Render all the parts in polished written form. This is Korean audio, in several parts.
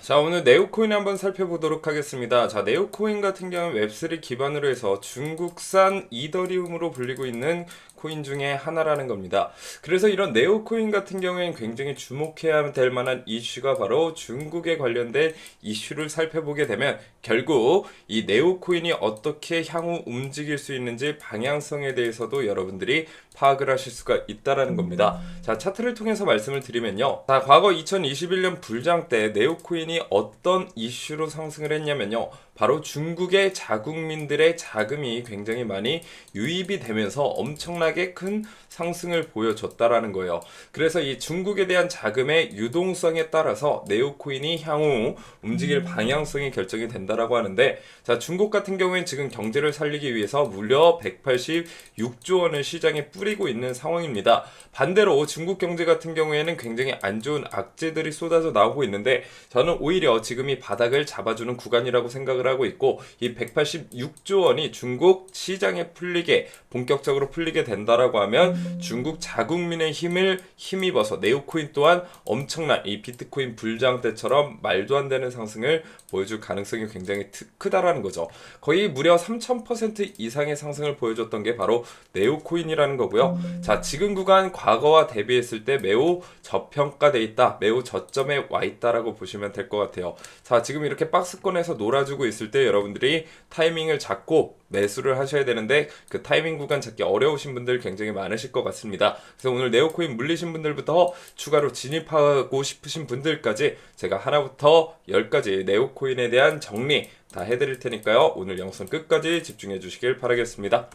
자, 오늘 네오코인 한번 살펴보도록 하겠습니다. 자, 네오코인 같은 경우는 웹3 기반으로 해서 중국산 이더리움으로 불리고 있는 코인 중에 하나라는 겁니다. 그래서 이런 네오코인 같은 경우에는 굉장히 주목해야 될 만한 이슈가 바로 중국에 관련된 이슈를 살펴보게 되면 결국 이 네오코인이 어떻게 향후 움직일 수 있는지 방향성에 대해서도 여러분들이 파악을 하실 수가 있다라는 겁니다. 자, 차트를 통해서 말씀을 드리면요. 자, 과거 2021년 불장 때 네오코인이 어떤 이슈로 상승을 했냐면요. 바로 중국의 자국민들의 자금이 굉장히 많이 유입이 되면서 엄청나게 큰 상승을 보여줬다라는 거예요. 그래서 이 중국에 대한 자금의 유동성에 따라서 네오코인이 향후 움직일 방향성이 결정이 된다라고 하는데, 자, 중국 같은 경우엔 지금 경제를 살리기 위해서 무려 186조 원을 시장에 뿌리고 있는 상황입니다. 반대로 중국 경제 같은 경우에는 굉장히 안 좋은 악재들이 쏟아져 나오고 있는데, 저는 오히려 지금이 바닥을 잡아주는 구간이라고 생각을 하고 있고, 이 186조 원이 중국 시장에 풀리게 본격적으로 풀리게 된다라고 하면 중국 자국민의 힘을 힘입어서 네오코인 또한 엄청난 이 비트코인 불장 때처럼 말도 안 되는 상승을 보여줄 가능성이 굉장히 크다라는 거죠. 거의 무려 3000% 이상의 상승을 보여줬던 게 바로 네오코인이라는 거고요. 자, 지금 구간 과거와 대비했을 때 매우 저평가돼 있다, 매우 저점에 와 있다라고 보시면 될 것 같아요. 자, 지금 이렇게 박스권에서 놀아주고 있을 때 여러분들이 타이밍을 잡고 매수를 하셔야 되는데, 그 타이밍 구간 잡기 어려우신 분들 굉장히 많으실 것 같습니다. 그래서 오늘 네오코인 물리신 분들부터 추가로 진입하고 싶으신 분들까지 제가 하나부터 10까지 네오코인에 대한 정리 다 해드릴 테니까요. 오늘 영상 끝까지 집중해 주시길 바라겠습니다.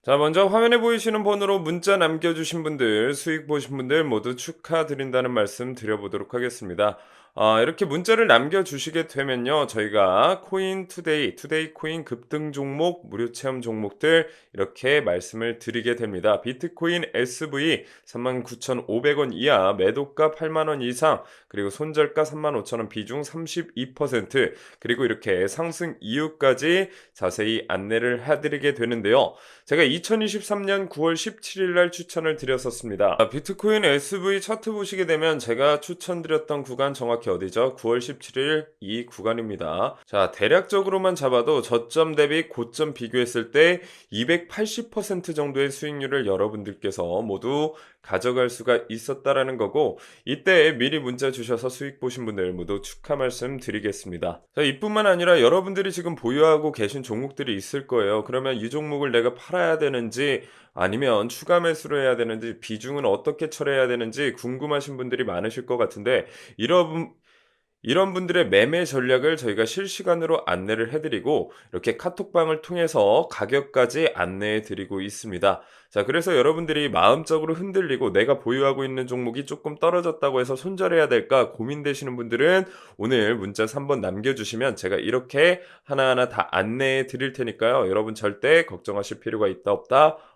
자, 먼저 화면에 보이시는 번호로 문자 남겨주신 분들, 수익 보신 분들 모두 축하드린다는 말씀 드려보도록 하겠습니다. 이렇게 문자를 남겨주시게 되면요, 저희가 코인 투데이 코인 급등 종목, 무료 체험 종목들 이렇게 말씀을 드리게 됩니다. 비트코인 SV 39,500원 이하, 매도가 8만원 이상, 그리고 손절가 35,000원, 비중 32%, 그리고 이렇게 상승 이유까지 자세히 안내를 해드리게 되는데요. 제가 2023년 9월 17일 날 추천을 드렸었습니다. 비트코인 SV 차트 보시게 되면 제가 추천드렸던 구간 정확히 어디죠? 9월 17일 이 구간입니다. 자, 대략적으로만 잡아도 저점 대비 고점 비교했을 때 280% 정도의 수익률을 여러분들께서 모두 가져갈 수가 있었다라는 거고, 이때 미리 문자 주셔서 수익 보신 분들 모두 축하 말씀 드리겠습니다. 자, 이뿐만 아니라 여러분들이 지금 보유하고 계신 종목들이 있을 거예요. 그러면 이 종목을 내가 팔아야 되는지 아니면 추가 매수를 해야 되는지, 비중은 어떻게 처리해야 되는지 궁금하신 분들이 많으실 것 같은데, 이런 분들의 매매 전략을 저희가 실시간으로 안내를 해드리고 이렇게 카톡방을 통해서 가격까지 안내해 드리고 있습니다. 자, 그래서 여러분들이 마음적으로 흔들리고 내가 보유하고 있는 종목이 조금 떨어졌다고 해서 손절해야 될까 고민되시는 분들은 오늘 문자 3번 남겨주시면 제가 이렇게 하나하나 다 안내해 드릴 테니까요. 여러분 절대 걱정하실 필요가 있다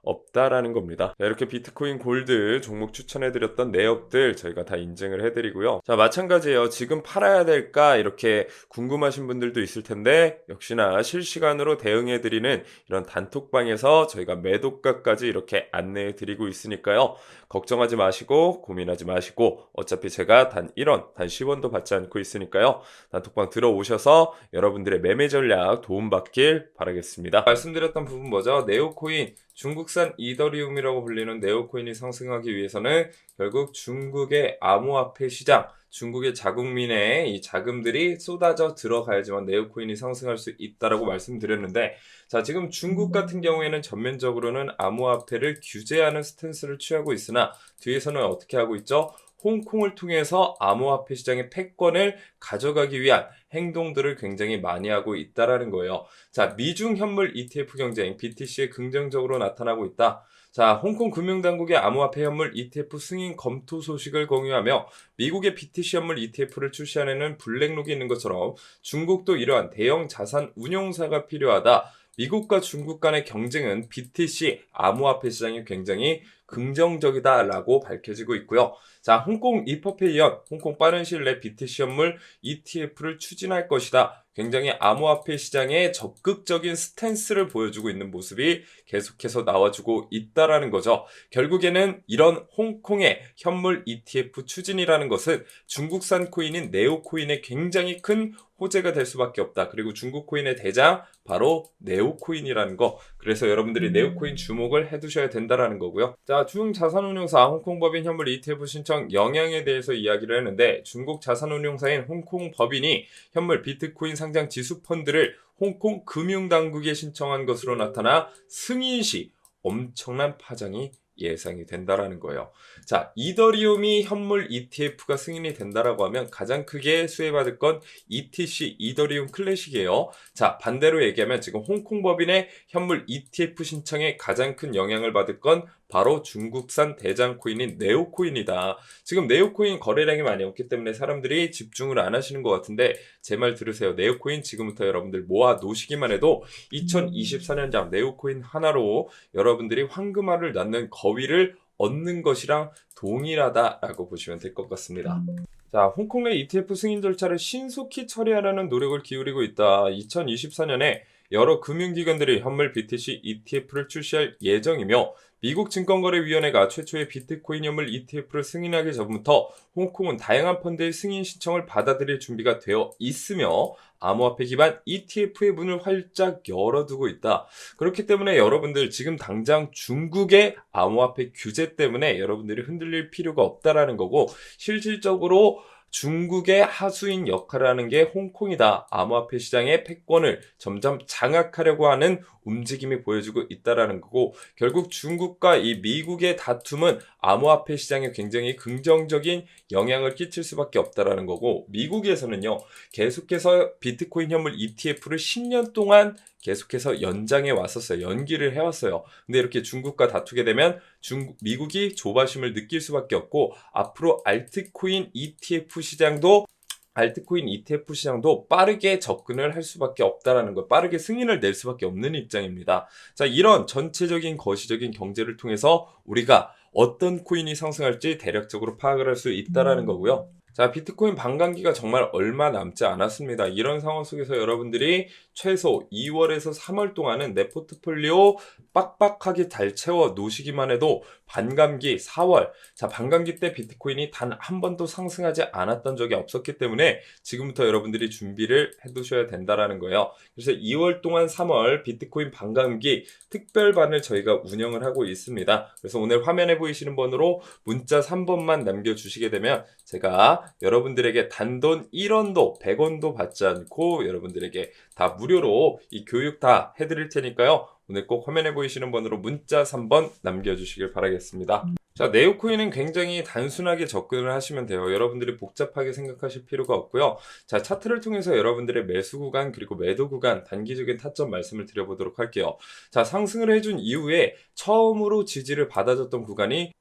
없다라는 겁니다. 자, 이렇게 비트코인 골드 종목 추천해 드렸던 내역들 저희가 다 인증을 해드리고요. 자, 마찬가지예요. 지금 팔아야 될까 이렇게 궁금하신 분들도 있을 텐데, 역시나 실시간으로 대응해 드리는 이런 단톡방에서 저희가 매도가까지 이렇게 안내해 드리고 있으니까요. 걱정하지 마시고 고민하지 마시고, 어차피 제가 단 1원, 단 10원도 받지 않고 있으니까요. 단톡방 들어오셔서 여러분들의 매매 전략 도움받길 바라겠습니다. 말씀드렸던 부분 뭐죠? 네오코인, 중국산 이더리움이라고 불리는 네오코인이 상승하기 위해서는 결국 중국의 암호화폐 시장, 중국의 자국민의 이 자금들이 쏟아져 들어가야지만 네오코인이 상승할 수 있다라고 말씀드렸는데, 자, 지금 중국 같은 경우에는 전면적으로는 암호화폐를 규제하는 스탠스를 취하고 있으나 뒤에서는 어떻게 하고 있죠? 홍콩을 통해서 암호화폐 시장의 패권을 가져가기 위한 행동들을 굉장히 많이 하고 있다라는 거예요. 자, 미중 현물 ETF 경쟁 BTC에 긍정적으로 나타나고 있다. 자, 홍콩 금융당국의 암호화폐 현물 ETF 승인 검토 소식을 공유하며 미국의 BTC 현물 ETF를 출시하는 블랙록이 있는 것처럼 중국도 이러한 대형 자산 운용사가 필요하다. 미국과 중국 간의 경쟁은 BTC 암호화폐 시장이 굉장히 긍정적이다라고 밝혀지고 있고요. 자, 홍콩 이퍼페이언, 홍콩 빠른 시일 내 BTC 현물 ETF를 추진할 것이다. 굉장히 암호화폐 시장에 적극적인 스탠스를 보여주고 있는 모습이 계속해서 나와주고 있다라는 거죠. 결국에는 이런 홍콩의 현물 ETF 추진이라는 것은 중국산 코인인 네오코인에 굉장히 큰 호재가 될 수밖에 없다. 그리고 중국 코인의 대장 바로 네오코인이라는 거. 그래서 여러분들이 네오코인 주목을 해두셔야 된다라는 거고요. 자, 중자산운용사 홍콩법인 현물 ETF 신청 영향에 대해서 이야기를 했는데 중국 자산운용사인 홍콩법인이 현물 비트코인 상장 지수 펀드를 홍콩 금융당국에 신청한 것으로 나타나 승인 시 엄청난 파장이 예상이 된다라는 거예요. 자, 이더리움이 현물 ETF가 승인이 된다라고 하면 가장 크게 수혜받을 건 ETC, 이더리움 클래식이에요. 자, 반대로 얘기하면 지금 홍콩 법인의 현물 ETF 신청에 가장 큰 영향을 받을 건 바로 중국산 대장 코인인 네오코인이다. 지금 네오코인 거래량이 많이 없기 때문에 사람들이 집중을 안 하시는 것 같은데 제 말 들으세요. 네오코인 지금부터 여러분들 모아 놓으시기만 해도 2024년장 네오코인 하나로 여러분들이 황금알을 낳는 거위를 얻는 것이랑 동일하다라고 보시면 될 것 같습니다. 자, 홍콩 내 ETF 승인 절차를 신속히 처리하려는 노력을 기울이고 있다. 2024년에 여러 금융기관들이 현물 BTC ETF를 출시할 예정이며 미국 증권거래위원회가 최초의 비트코인 현물 ETF를 승인하기 전부터 홍콩은 다양한 펀드의 승인 신청을 받아들일 준비가 되어 있으며 암호화폐 기반 ETF의 문을 활짝 열어두고 있다. 그렇기 때문에 여러분들 지금 당장 중국의 암호화폐 규제 때문에 여러분들이 흔들릴 필요가 없다라는 거고 실질적으로 중국의 하수인 역할을 하는 게 홍콩이다. 암호화폐 시장의 패권을 점점 장악하려고 하는 움직임이 보여주고 있다라는 거고 결국 중국과 이 미국의 다툼은 암호화폐 시장에 굉장히 긍정적인 영향을 끼칠 수밖에 없다라는 거고 미국에서는요. 계속해서 비트코인 현물 ETF를 10년 동안 계속해서 연장해 왔었어요. 연기를 해왔어요. 근데 이렇게 중국과 다투게 되면 미국이 조바심을 느낄 수밖에 없고 앞으로 알트코인 ETF 시장도 빠르게 접근을 할 수밖에 없다라는 거, 빠르게 승인을 낼 수밖에 없는 입장입니다. 자, 이런 전체적인 거시적인 경제를 통해서 우리가 어떤 코인이 상승할지 대략적으로 파악을 할 수 있다라는 거고요. 자, 비트코인 반감기가 정말 얼마 남지 않았습니다. 이런 상황 속에서 여러분들이 최소 2월에서 3월 동안은 내 포트폴리오 빡빡하게 잘 채워 놓으시기만 해도 반감기 4월, 자, 반감기 때 비트코인이 단 한 번도 상승하지 않았던 적이 없었기 때문에 지금부터 여러분들이 준비를 해 두셔야 된다라는 거예요. 그래서 2월 동안 3월 비트코인 반감기 특별반을 저희가 운영을 하고 있습니다. 그래서 오늘 화면에 보이시는 번호로 문자 3번만 남겨주시게 되면 제가 여러분들에게 단돈 1원도 100원도 받지 않고 여러분들에게 다 무료로 이 교육 다 해드릴 테니까요. 오늘 꼭 화면에 보이시는 번호로 문자 3번 남겨주시길 바라겠습니다. 자, 네오코인은 굉장히 단순하게 접근을 하시면 돼요. 여러분들이 복잡하게 생각하실 필요가 없고요. 자, 차트를 통해서 여러분들의 매수 구간 그리고 매도 구간 단기적인 타점 말씀을 드려보도록 할게요. 자, 상승을 해준 이후에 처음으로 지지를 받아줬던 구간이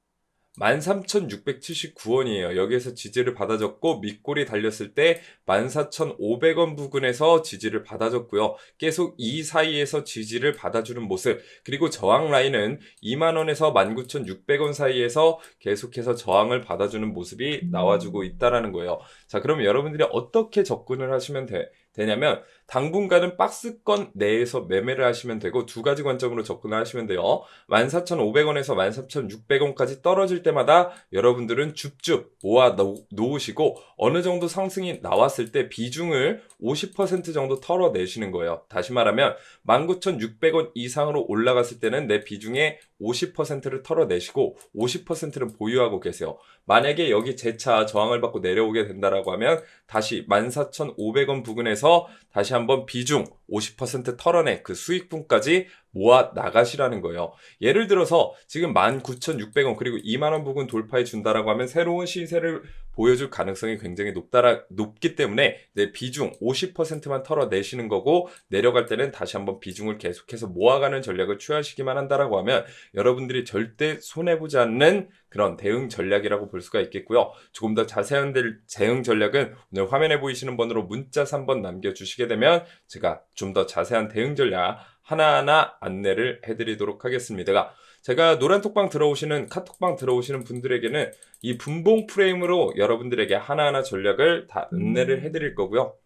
13,679원이에요. 여기에서 지지를 받아줬고 밑골이 달렸을 때 14,500원 부근에서 지지를 받아줬고요. 계속 이 사이에서 지지를 받아주는 모습 그리고 저항 라인은 2만원에서 19,600원 사이에서 계속해서 저항을 받아주는 모습이 나와주고 있다라는 거예요. 자, 그럼 여러분들이 어떻게 접근을 하시면 되냐면 당분간은 박스권 내에서 매매를 하시면 되고 두 가지 관점으로 접근을 하시면 돼요. 14,500원에서 13,600원까지 떨어질 때마다 여러분들은 줍줍 모아 놓으시고 어느 정도 상승이 나왔을 때 비중을 50% 정도 털어내시는 거예요. 다시 말하면 19,600원 이상으로 올라갔을 때는 내 비중의 50%를 털어내시고 50%는 보유하고 계세요. 만약에 여기 재차 저항을 받고 내려오게 된다라고 하면 다시 14,500원 부근에서 다시 한번 비중 50% 털어내 그 수익분까지 모아 나가시라는 거예요. 예를 들어서 지금 19,600원 그리고 2만원 부근 돌파해 준다라고 하면 새로운 시세를 보여줄 가능성이 굉장히 높기 때문에 내 비중 50%만 털어내시는 거고 내려갈 때는 다시 한번 비중을 계속해서 모아가는 전략을 취하시기만 한다라고 하면 여러분들이 절대 손해보지 않는 그런 대응 전략이라고 볼 수가 있겠고요. 조금 더 자세한 대응 전략은 오늘 화면에 보이시는 번호로 문자 3번 남겨주시게 되면 제가 좀 더 자세한 대응 전략 하나하나 안내를 해드리도록 하겠습니다. 제가 노란톡방 들어오시는 카톡방 들어오시는 분들에게는 이 분봉 프레임으로 여러분들에게 하나하나 전략을 다 안내를 해드릴 거고요.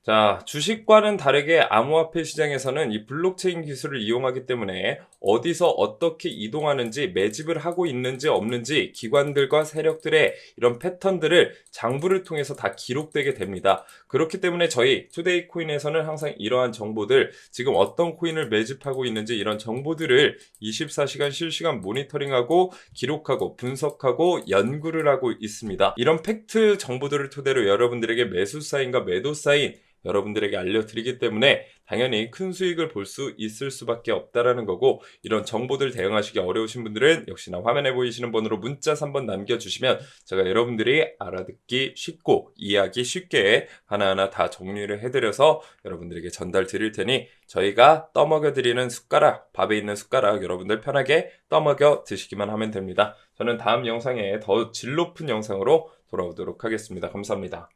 자, 주식과는 다르게 암호화폐 시장에서는 이 블록체인 기술을 이용하기 때문에 어디서 어떻게 이동하는지, 매집을 하고 있는지 없는지 기관들과 세력들의 이런 패턴들을 장부를 통해서 다 기록되게 됩니다. 그렇기 때문에 저희 투데이 코인에서는 항상 이러한 정보들, 지금 어떤 코인을 매집하고 있는지 이런 정보들을 24시간 실시간 모니터링하고 기록하고 분석하고 연구를 하고 있습니다. 이런 팩트 정보들을 토대로 여러분들에게 매수 사인과 매도 사인 여러분들에게 알려드리기 때문에 당연히 큰 수익을 볼 수 있을 수밖에 없다라는 거고, 이런 정보들 대응하시기 어려우신 분들은 역시나 화면에 보이시는 번호로 문자 3번 남겨주시면 제가 여러분들이 알아듣기 쉽고 이해하기 쉽게 하나하나 다 정리를 해드려서 여러분들에게 전달 드릴 테니 저희가 떠먹여 드리는 숟가락, 밥에 있는 숟가락 여러분들 편하게 떠먹여 드시기만 하면 됩니다. 저는 다음 영상에 더 질 높은 영상으로 돌아오도록 하겠습니다. 감사합니다.